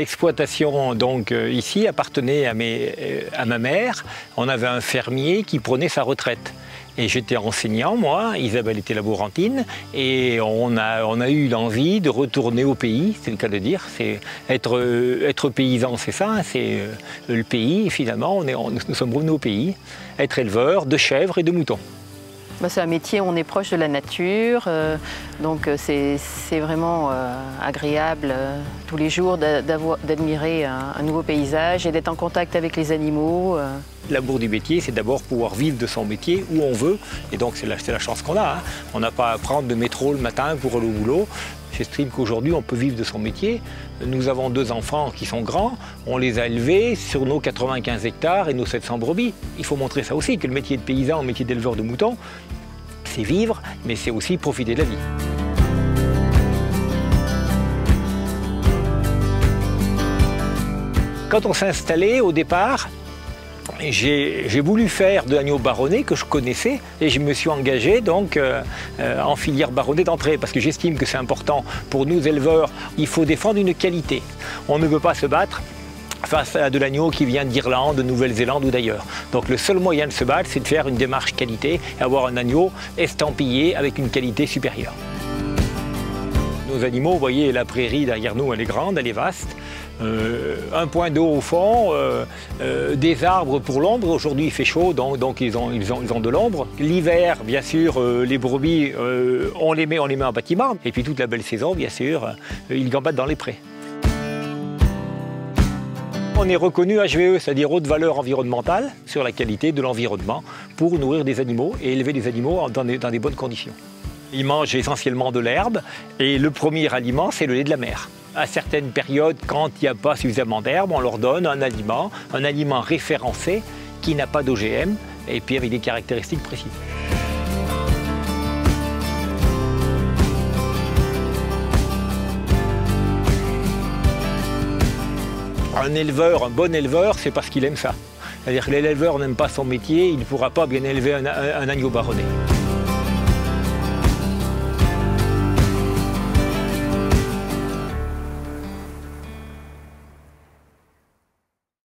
L'exploitation donc ici appartenait à ma mère. On avait un fermier qui prenait sa retraite. Et j'étais enseignant, moi, Isabelle était laborantine, et on a eu l'envie de retourner au pays, c'est le cas de dire. Être paysan, c'est ça, c'est le pays, finalement, nous sommes revenus au pays. Être éleveur de chèvres et de moutons. C'est un métier où on est proche de la nature, donc c'est vraiment agréable tous les jours d'admirer un nouveau paysage et d'être en contact avec les animaux. L'amour du métier, c'est d'abord pouvoir vivre de son métier où on veut, et donc c'est la chance qu'on a. Hein. On n'a pas à prendre de métro le matin pour aller au boulot. J'estime qu'aujourd'hui, on peut vivre de son métier. Nous avons 2 enfants qui sont grands, on les a élevés sur nos 95 hectares et nos 700 brebis. Il faut montrer ça aussi, que le métier de paysan, le métier d'éleveur de moutons, c'est vivre, mais c'est aussi profiter de la vie. Quand on s'est installé au départ, j'ai voulu faire de l'agneau baronné que je connaissais et je me suis engagé donc en filière baronnée d'entrée parce que j'estime que c'est important pour nous éleveurs. Il faut défendre une qualité. On ne peut pas se battre face à de l'agneau qui vient d'Irlande, de Nouvelle-Zélande ou d'ailleurs. Donc le seul moyen de se battre, c'est de faire une démarche qualité et avoir un agneau estampillé avec une qualité supérieure. Nos animaux, vous voyez, la prairie derrière nous, elle est grande, elle est vaste. Un point d'eau au fond, des arbres pour l'ombre. Aujourd'hui, il fait chaud, donc ils ont de l'ombre. L'hiver, bien sûr, les brebis, on les met en bâtiment. Et puis toute la belle saison, bien sûr, ils gambadent dans les prés. On est reconnu HVE, c'est-à-dire haute valeur environnementale, sur la qualité de l'environnement pour nourrir des animaux et élever des animaux dans des bonnes conditions. Ils mangent essentiellement de l'herbe et le premier aliment, c'est le lait de la mer. À certaines périodes, quand il n'y a pas suffisamment d'herbe, on leur donne un aliment référencé qui n'a pas d'OGM et puis avec des caractéristiques précises. Un bon éleveur, c'est parce qu'il aime ça. C'est-à-dire que l'éleveur n'aime pas son métier, il ne pourra pas bien élever un agneau baronné.